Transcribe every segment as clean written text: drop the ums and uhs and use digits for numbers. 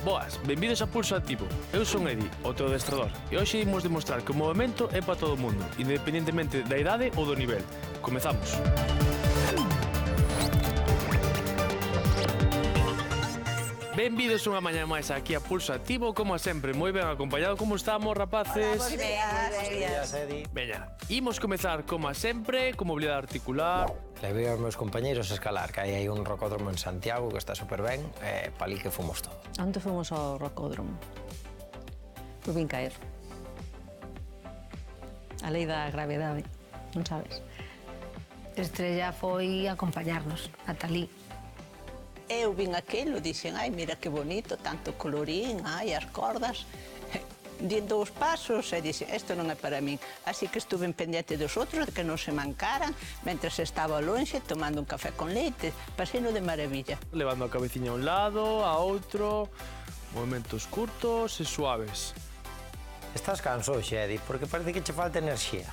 Boas, benvidos a Pulso Activo. Eu son Edi, o teu adestrador, e hoxe imos demostrar que o movimento é para todo o mundo, independentemente da idade ou do nivel. Comezamos. Benvidos unha mañá máis aquí a Pulso Activo, como sempre, moi ben acompañado. Como estamos, rapaces? Buenos días, Edi. Veña, imos comezar, como sempre, con mobilidade articular. Levei aos meus compañeiros a escalar, que hai un rocódromo en Santiago que está super ben, e pa ali que fomos todo. Onde fomos ao rocódromo? Fui vin caer. A lei da gravedade, non sabes? Estrella foi acompañarnos ata ali. Eu vin aquilo, dixen, ai, mira que bonito, tanto colorín, ai, as cordas. Din 2 pasos e dixen, isto non é para min. Así que estuve en pendiente dos outros, que non se mancaran, mentres estaba lonxe, tomando un café con leite, paseno de maravilla. Levando a cabeciña a un lado, a outro, movimentos curtos e suaves. Estás canso, Edi, porque parece que che falta enerxía.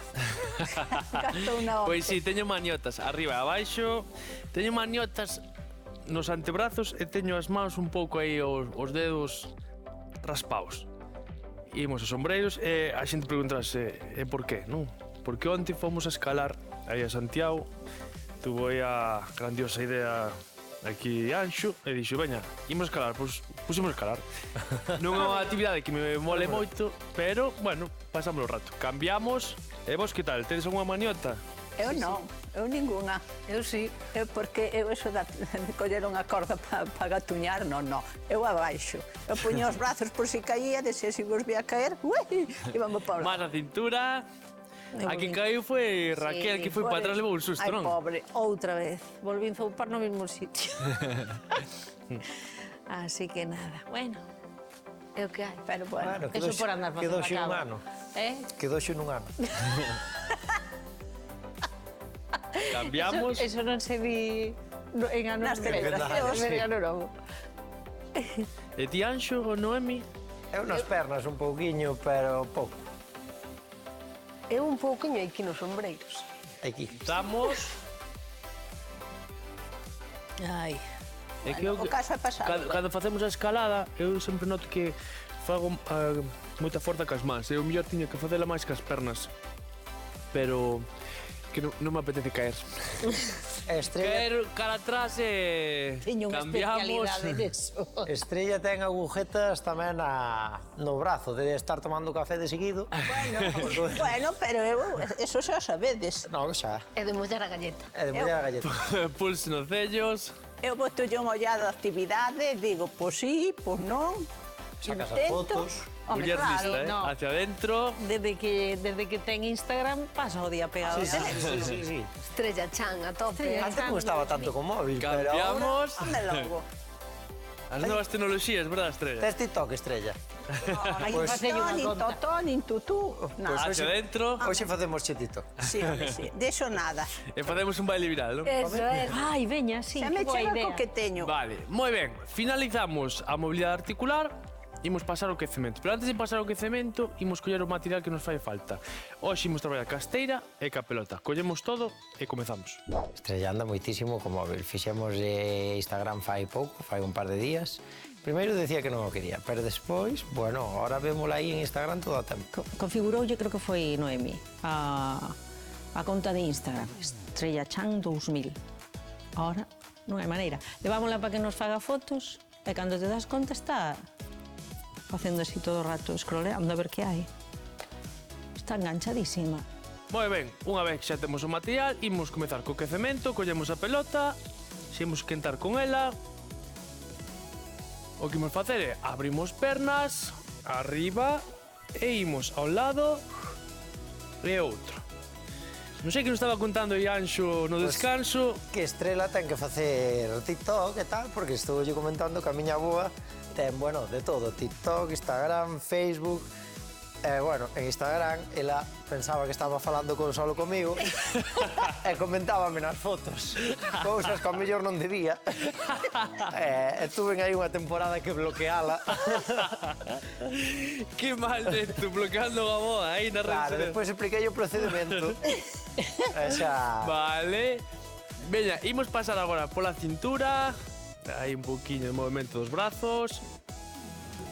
Gastou unha Pois sí, teño maniotas arriba e abaixo, teño maniotas nos antebrazos e teño as mans un pouco aí os dedos raspaos. Imos aos sombreiros e a xente preguntarse e por qué, non? Porque onte fomos a escalar aí a Santiago, tuvo aí a grandiosa idea aquí Anxo e dixo, veña, imos a escalar, pois pusimos a escalar. Non é unha actividade que me mole moito, pero, bueno, pasamos o rato. Cambiamos, e vos que tal? Tedes unha maniota? Eu non, eu ninguna. Eu sí. Eu porque eu eso de coller unha corda para gatuñar, non. Eu abaixo. Eu puño os brazos por si caía, desea si vos vía caer, ui, íbamos para Más a cintura. A que caiu foi Raquel, que foi para atrás, levou un susto, Ai, non? pobre. Outra vez, volvín zoupar no mesmo sitio. Así que nada, bueno, é o que hai. Pero bueno, Eso por andar facendo quedouxe un cabo. ano. Eh? nun ano. Cambiamos. Eso non se di en ano Nas celebracións. En ano novo. E ti, Anxo ou Noemi? Eu nas pernas un pouquiño, pero pouco. Eu un pouquiño aquí nos sombreiros. Aquí. Estamos. Ai, É que o caso é pasado. Cando facemos a escalada, eu sempre noto que fago moita forza cas mans. Eu mellor tiña que facela máis cas pernas. Pero que non me apetece caer. Estrella, Caer cara atrás e Tiño unha cambiamos. especialidade deso. Estrella ten agujetas tamén no brazo, de estar tomando café de seguido. Bueno, pero eu, eso xa o sabedes. Non, xa. E de mollar a galleta. É de muller a galleta. Pulse nos cellos. Eu botolle unha ollada de actividade, digo, pois sí, pois non. Sacas as Intento. fotos. Home, Muller claro, lista, no. Hacia adentro. desde que ten Instagram, pasa o día pegado. Sí. Estrella chan a tope. Antes non estaba tanto con móvil, pero ahora... Cambiamos. Home logo. As novas tecnoloxías, verdad, Estrella? Tes TikTok, Estrella? Ai, Pois- nin totó, nin tutú. Nada. Hacia adentro. Hoxe facemos che TikTok. Sí, home, sí. Deso nada. E facemos un baile viral, non? Eso é. Ai, veña, sí, Xa que me boa chega idea. co que teño. Vale, moi ben. Finalizamos a mobilidade articular. Imos pasar ao quecemento. Pero antes de pasar ao quecemento, imos coller o material que nos fai falta. Hoxe imos traballar ca esteira e ca pelota. Collemos todo e comezamos. Estrella anda moitísimo co móvil. Fixemos Instagram fai pouco, fai un par de días. Primeiro decía que non o quería, pero despois, bueno, ahora vémola aí en Instagram todo o tempo. Configuroulle, creo que foi Noemi, a conta de Instagram, Estrella Chan 2000. Ahora non hai maneira. Levámola para que nos faga fotos e cando te das conta está facendo así todo o rato, scrolleando a ver que hai. Está enganchadísima. Moi ben, unha vez que xa temos o material, imos comezar co quecemento, collemos a pelota, xemos quentar con ela. O que imos facer é abrimos pernas, arriba, e imos ao lado e outro. Non sei que nos estaba contando Ianxo no descanso. Que Estrela ten que facer TikTok e tal, porque estou lle comentando que a miña boa ten, bueno, de todo, TikTok, Instagram, Facebook. Bueno, en Instagram, ela pensaba que estaba falando solo comigo e comentábame nas fotos cousas que ao mellor non debía. Estuve aí unha temporada que bloqueala. Que mal de tu bloqueando a boa aí na Claro, rede. despois expliquei o procedimento. Xa... Vale. Veña, imos pasar agora pola cintura. Hai un poquinho de movimento dos brazos.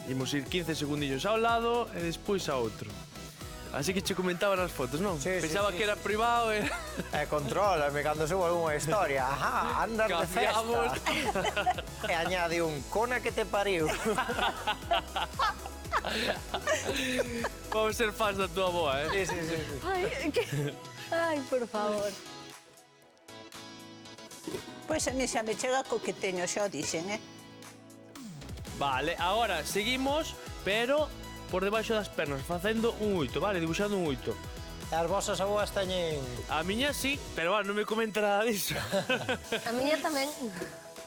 Imos ir 15 segundillos ao lado e despois a outro. Así que che comentaba nas fotos, non? Sí, Pensaba sí, que era privado e... Contrólame cando subo algunha historia. Ajá, andas de Cambiamos. festa. E añade un cona que te pariu. Vamos ser fans da tua boa, eh? Sí. Ai, por favor. Pois a mí xa me chega co que teño, xa o dixen, Vale, agora seguimos, pero por debaixo das pernas, facendo un 8, vale? Dibuixando un 8. E as vosas aboas teñen... A miña sí, pero non me comenta nada disso. A miña tamén.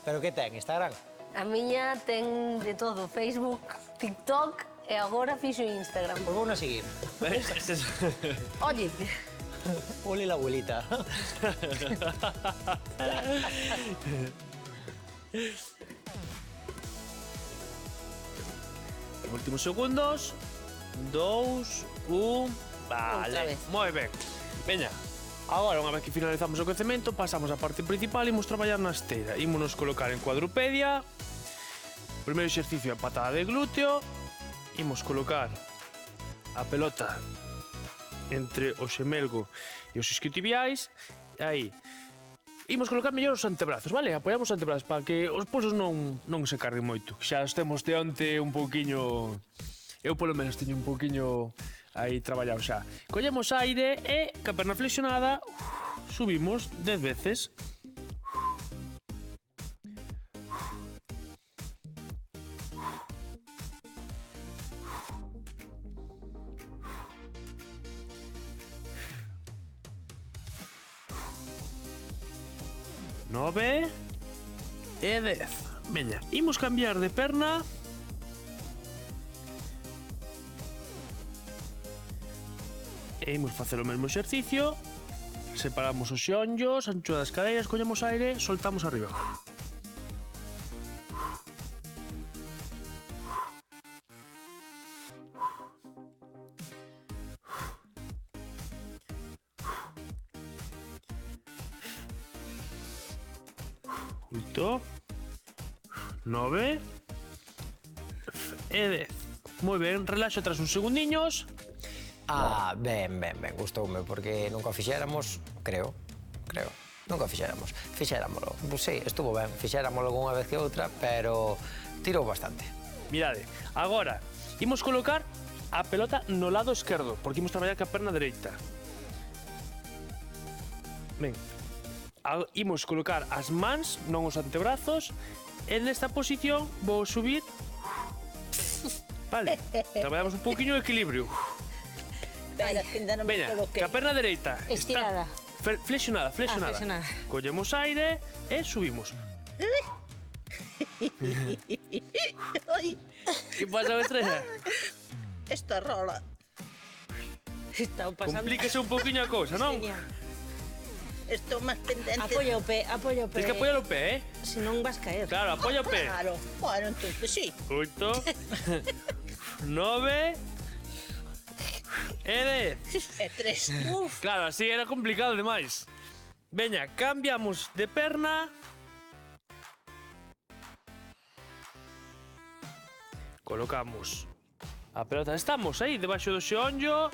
Pero que ten, Instagram? A miña ten de todo, Facebook, TikTok e agora fixo Instagram. Pois vou na seguir. Oye, Oli la abuelita. Últimos segundos. 2, 1... Outra Vale, vez. moi ben. Veña, agora, unha vez que finalizamos o crecemento, pasamos á parte principal e imos traballar na esteira. Ímonos colocar en cuadrupedia. Primeiro exercicio a patada de glúteo. Imos colocar a pelota entre o xemelgo e os isquiotibiais. E aí, imos colocar mellor os antebrazos, vale? Apoiamos os antebrazos para que os pulsos non se carguen moito. Xa os temos de onte un pouquiño... Eu polo menos teño un pouquiño aí traballado xa. Collemos aire e, ca perna flexionada, subimos 10 veces. Nove e 10. Veña, imos cambiar de perna. E imos facer o mesmo exercicio. Separamos os xeonllos, anchura das caderas, collemos aire, soltamos arriba. Oito, 9 e 10. Moi ben, relaxo tras uns segundiños. Ben, gustoume, porque nunca o fixéramos, creo. Nunca o fixéramos. Fixéramolo. Pois sí, estuvo ben. Fixéramolo algunha vez que outra, pero tirou bastante. Mirade, agora imos colocar a pelota no lado esquerdo, porque imos traballar ca perna dereita. Ben, imos colocar as mans, non os antebrazos, e nesta posición vou subir. Vale, traballamos un pouquiño de equilibrio. Espera, que ainda non me Veña, coloquei. ca perna dereita. Estirada. Flexionada. flexionada. Collemos aire e subimos. Ai, Que pasa, estrella? esta rola. Está pasando. Complíquese un pouquiño a cousa, non? Estou máis pendente. Apoya o pé, apoya o pé. Tens que apoiar o pé, eh? Se non vas caer. Claro, apoia o pé. Claro. Bueno, entonces sí. 8, 9 e 10. É 3. Claro, así era complicado demais. Veña, cambiamos de perna. Colocamos a pelota. Estamos aí, debaixo do xeonllo.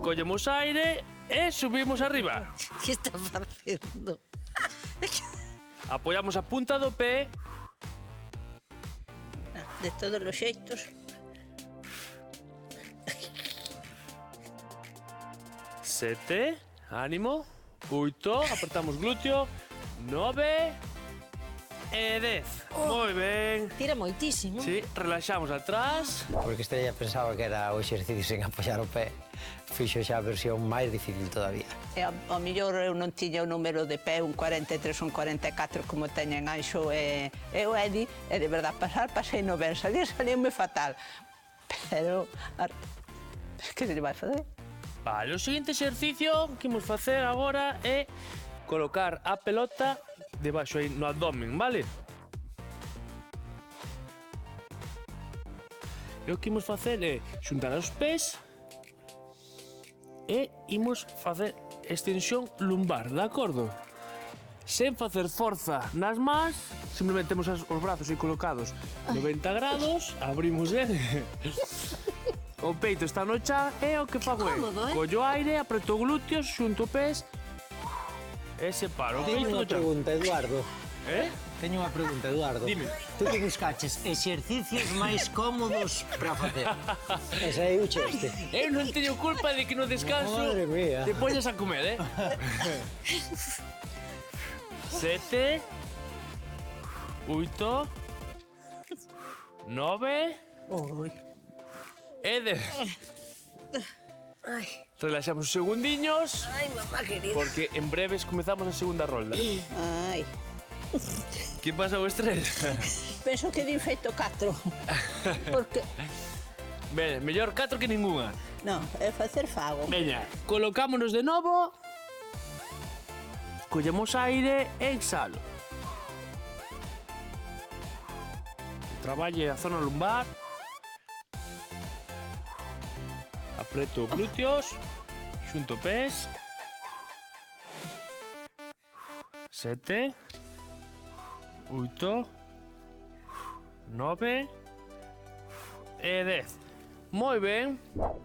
Collemos aire e subimos arriba. Que está facendo? Apoiamos a punta do pé. De todos os xeitos. 7, ánimo. 8, apertamos glúteo. 9 e 10. Moi ben. Tira moitísimo. Sí, relaxamos atrás. Porque Estrella pensaba que era o exercicio sen apoiar o pé. Fixo xa a versión máis difícil todavía. E ao mellor eu non tiña o número de pé, un 43, un 44, como teñen Anxo e o Edi, e de verdad pasei no ben, saliume fatal. Pero, que se lle vai fazer? Vale, o seguinte exercicio que imos facer agora é colocar a pelota debaixo aí no abdomen, vale? E o que imos facer é xuntar os pés e imos facer extensión lumbar, de acordo? sen facer forza nas mans, simplemente temos os brazos aí colocados 90 grados, abrimos ele, o peito está no chan e o que fago é, collo aire, apreto glúteos, xunto pés e separo o Teño peito unha do chan. pregunta, Eduardo. Teño unha pregunta, Eduardo. Dime. Tú que buscaches exercicios máis cómodos para facer. Esa é o cheste. Eu non teño culpa de que no descanso Madre mía. te poñas a comer, 7, 8, 9 e 10. Ai, Relaxamos uns segundiños ai, mamá querida. porque en breves comezamos a segunda rolda. Ai, Que pasa o estrés? penso que din feito 4. Porque, Ben, mellor 4 que ninguna. non, é facer fago. Veña, colocámonos de novo. Collemos aire e exhalo. Traballe a zona lumbar. Apreto glúteos. Xunto pés. 7, 8, 9 e 10. Moi ben.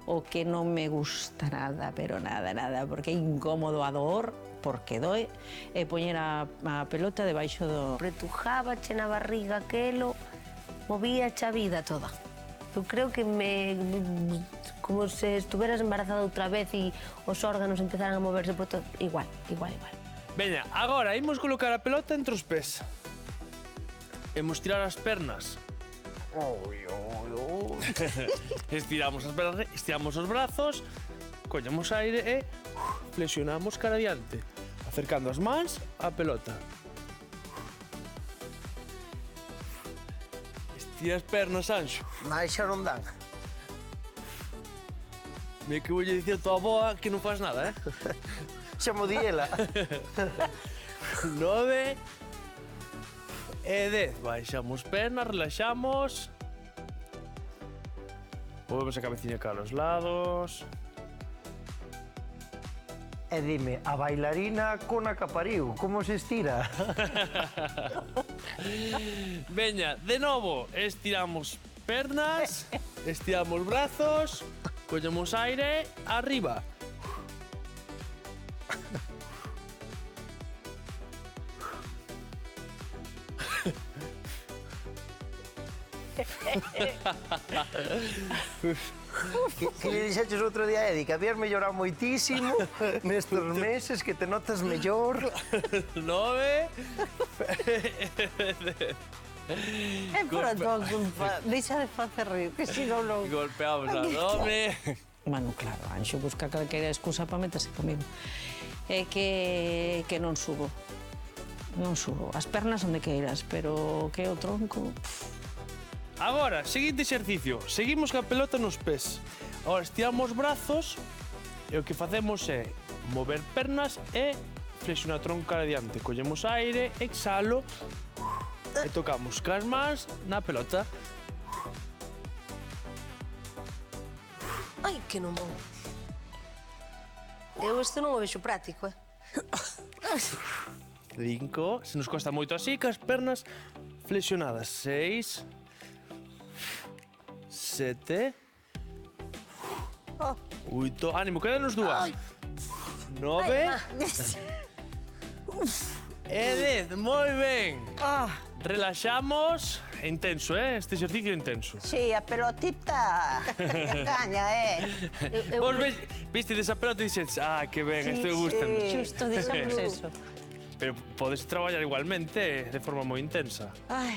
O que non me gusta nada, pero nada, porque é incómodo a dor, porque doe, é poñer a pelota debaixo do... Pretujaba, che na barriga aquelo, movía a vida toda. Eu creo que como se estuveras embarazada outra vez e os órganos empezaran a moverse por todo. Igual. Veña, agora imos colocar a pelota entre os pés. Imos tirar as pernas. Estiramos as pernas, estiramos os brazos, collemos aire e flexionamos cara adiante, acercando as mans á pelota. Estira as pernas, Anxo. Mais xa non dan. Me que voulle dicir a tua boa que non faz nada, Xa mo di ela. 9 e 10. Baixamos pernas, relaxamos. Movemos a cabeciña cara aos lados. E dime, a bailarina cona capariu, como se estira? Veña, de novo, estiramos pernas, estiramos brazos, collemos aire, arriba. Que lle dixeches outro día a Edi, que habías mellorado moitísimo nestes meses, que te notas mellor. 9. É por a tua culpa, deixa de facer río, que si non non... Golpeamos a 9. Bueno, claro, Anxo busca calquera excusa para meterse comigo. É que non subo. Non subo. As pernas onde queiras, pero que o tronco... Agora, seguinte exercicio. Seguimos ca pelota nos pés. Agora estiramos os brazos e o que facemos é mover pernas e flexionar tronco cara adiante. Collemos aire, exhalo e tocamos cas mans na pelota. Ai, que non vou. Eu isto non o vexo práctico, 5. Se nos costa moito así, cas pernas flexionadas. 6. 7. 8. Ánimo, quedanos dúas. 9. E 10. Moi ben. Relaxamos. Intenso, este exercicio intenso. Sí, a pelotita caña, Vos viste desa pelota e dixetes, que ben, isto me gusta. Xusto, deixamos eso. Pero podes traballar igualmente de forma moi intensa. Ai,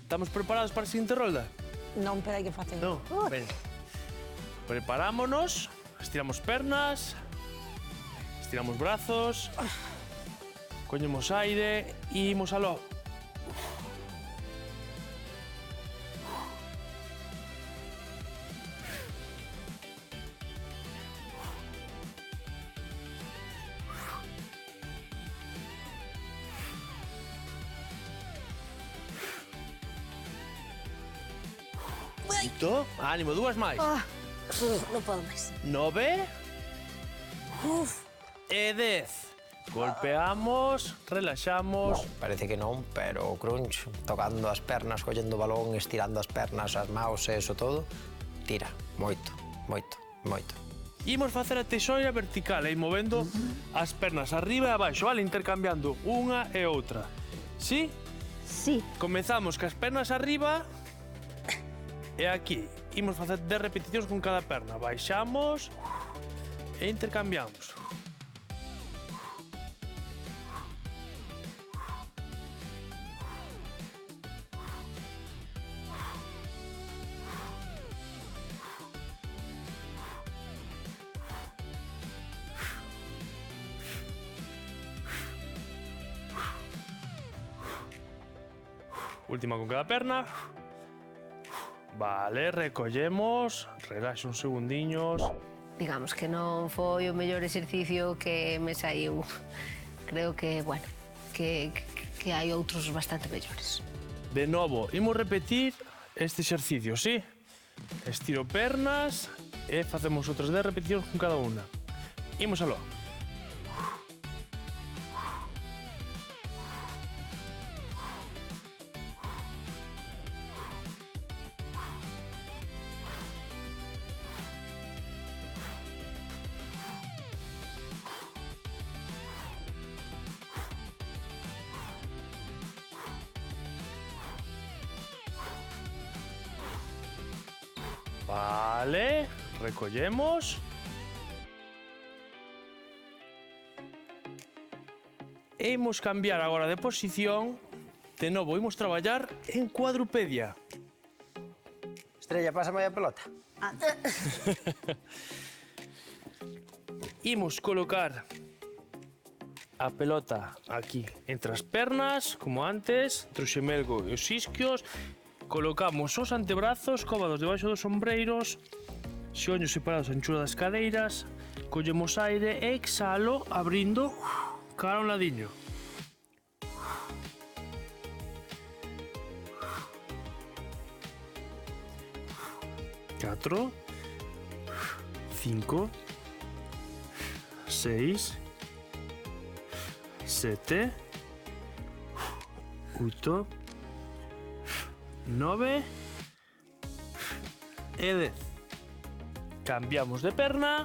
Estamos preparados para a seguinte rolda? non, pero hai que facer. No, ben. Preparámonos, estiramos pernas, estiramos brazos, coñemos aire e imos aló. Oito. Ánimo, dúas máis. Non podo máis. 9 e 10. Golpeamos, relaxamos. Parece que non, pero o crunch, tocando as pernas, collendo o balón, estirando as pernas, as maus e eso todo, tira moito, moito, moito. Imos facer a teixoira vertical, movendo as pernas arriba e abaixo, vale? Intercambiando unha e outra. Sí? Sí. Comezamos cas pernas arriba e aquí. Imos facer 10 repeticións con cada perna. Baixamos e intercambiamos. Última con cada perna. Vale, recollemos, relaxa uns segundiños. Digamos que non foi o mellor exercicio que me saiu. Creo que, bueno, que hai outros bastante mellores. De novo, imos repetir este exercicio, sí? Estiro pernas e facemos outras 10 repeticións con cada unha. Imos aló. Vale, recollemos. E imos cambiar agora de posición. De novo, imos traballar en cuadrupedia. Estrella, pásame a pelota. Imos colocar a pelota aquí entre as pernas, como antes, entre o xemelgo e os isquios. Colocamos os antebrazos cómodos debaixo dos ombreiros, xoños separados a anchura das cadeiras, collemos aire e exhalo abrindo cara a un ladiño. Catro, 5, 6, 7, 8, 9 e 10. Cambiamos de perna.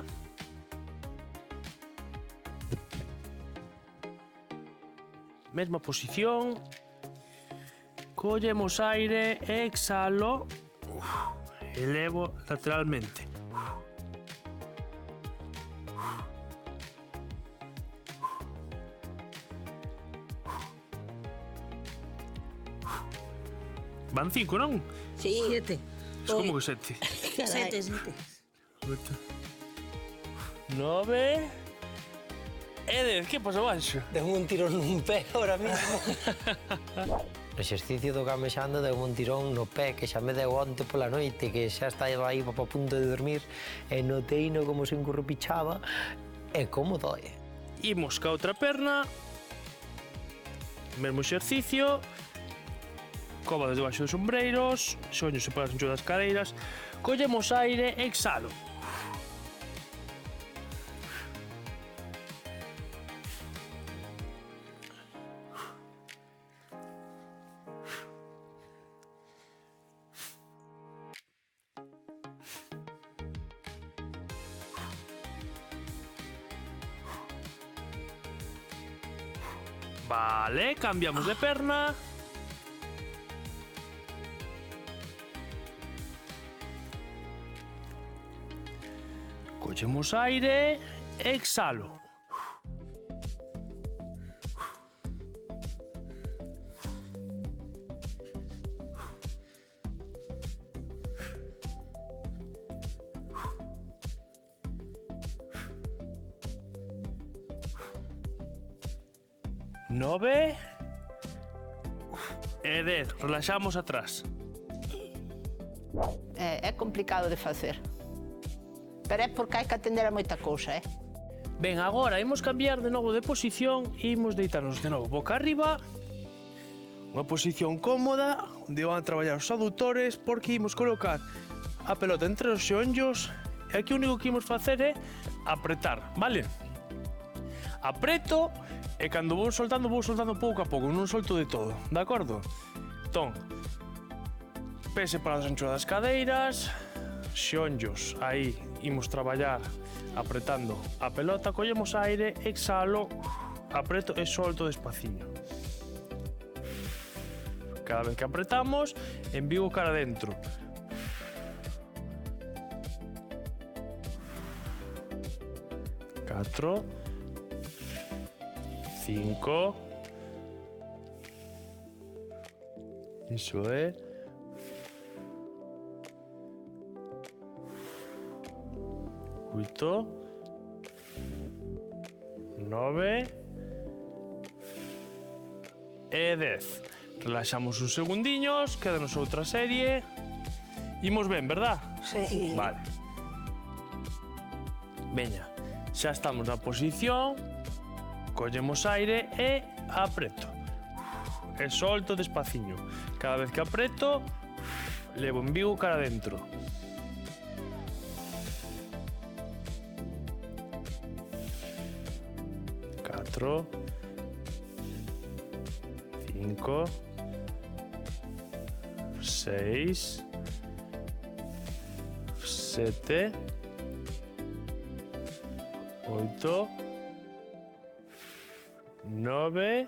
Mesma posición. Collemos aire, exhalo, elevo lateralmente. Van 5, non? Sí. 7. Es como que 7. 7. 9 e 10. Que pasa baixo? Deu un tirón nun pé ahora mismo. O exercicio do camexando deu un tirón no pé que xa me deu onte pola noite, que xa estaba aí pa punto de dormir e noteino como se encurrupichaba e como doe. Imos ca outra perna. Mesmo exercicio. Cómodos debaixo dos ombreiros, xoños separados ancho das cadeiras, collemos aire, exhalo. Vale, cambiamos de perna. Collemos aire, exhalo. Nove e 10. Relaxamos atrás. É complicado de facer. Pero é porque hai que atender a moita cousa, Ben, agora imos cambiar de novo de posición e imos deitarnos de novo boca arriba. Unha posición cómoda, onde van a traballar os adutores, porque imos colocar a pelota entre os xeonllos e aquí o único que imos facer é apretar, vale? Apreto E cando vou soltando pouco a pouco, non solto de todo, de acordo? Entón, pese para as anchoas das cadeiras, xeonllos, aí imos traballar apretando a pelota, collemos aire, exhalo, apreto e solto despaciño. Cada vez que apretamos, envío cara dentro. Catro, 5, iso é, 8, 9 e 10. Relaxamos uns segundiños, quédanos outra serie. Imos ben, verdad? Sí. Vale. Veña, xa estamos na posición, collemos aire e apreto. E solto despaciño. Cada vez que apreto, levo envío cara dentro. Catro, 5, 6, 7, 8, 9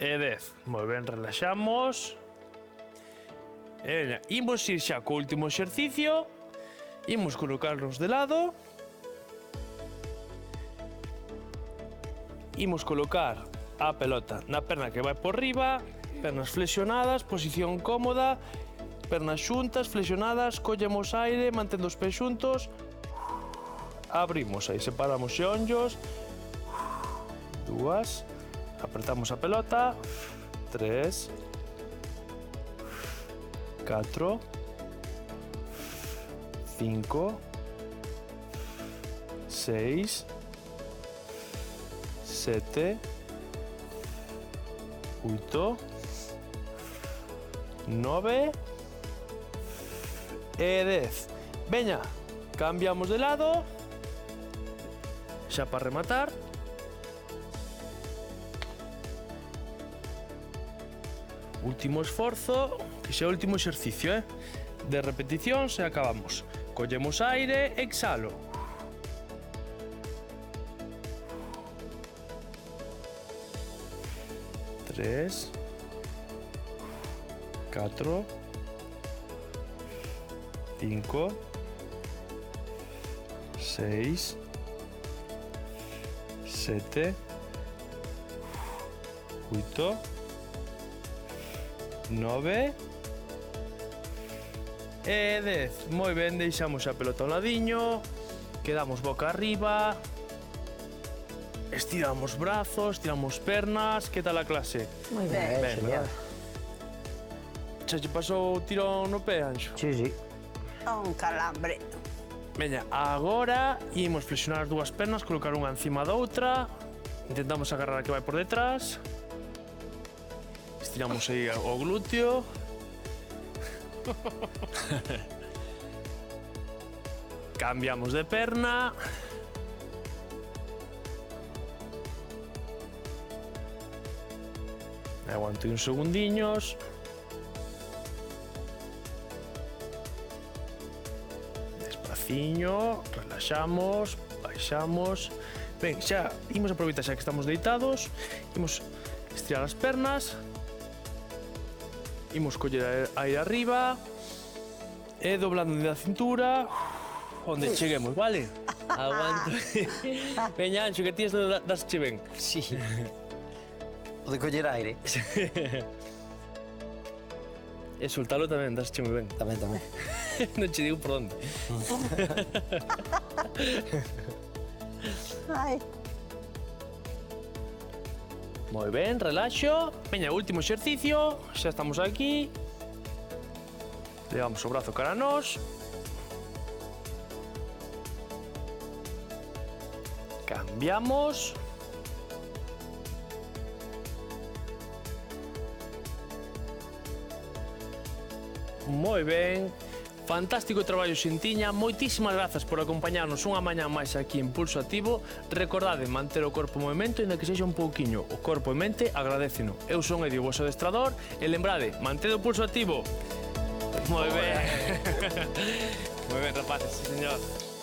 e 10. Moi ben, relaxamos. E veña, imos ir xa co último exercicio. Imos colocarnos de lado. Imos colocar a pelota na perna que vai por riba, pernas flexionadas, posición cómoda, pernas xuntas, flexionadas, collemos aire, mantendo os pés xuntos, abrimos, aí separamos xeonllos, 2, apretamos a pelota, 3, 4, 5, 6, 7, 8, 9 e 10. Veña, cambiamos de lado. Xa para rematar. Último esforzo, que xa é o último exercicio, de repeticións e acabamos. Collemos aire, exhalo. 3, 4, 5, 6, 7, 8, 9 e 10. Moi ben, deixamos a pelota ao ladiño, quedamos boca arriba, estiramos brazos, tiramos pernas. Que tal a clase? Moi ben. Ben, genial. Xa che pasou o tirón no pé, Anxo? Sí, sí. Un calambre. Veña, agora imos flexionar as dúas pernas, colocar unha encima da outra. Intentamos agarrar a que vai por detrás. Estiramos aí o glúteo. Cambiamos de perna. Aguanto uns segundiños. Despaciño, relaxamos, baixamos. Ben, xa imos aproveitar xa que estamos deitados. Imos estirar as pernas. Imos coller aire arriba. E doblando da cintura. Onde cheguemos, vale? Aguanto. Veña, Anxo, que ti das che ben. Sí. O de coller aire. E soltalo tamén, das che moi ben. Tamén, tamén. Non che digo por onde. Ai, Moi ben, relaxo. Veña, último exercicio. Xa estamos aquí. Levamos o brazo cara a nós. Cambiamos. Moi ben. Fantástico traballo, Xintiña. Moitísimas grazas por acompañarnos unha mañá máis aquí en Pulso Activo. Recordade manter o corpo en movimento, ainda que sexa un pouquiño. O corpo e mente agradéceno. Eu son Edio, o vosso adestrador, e lembrade, mantedo o pulso activo. Moi ben. Moi ben, rapaces, sí, señor.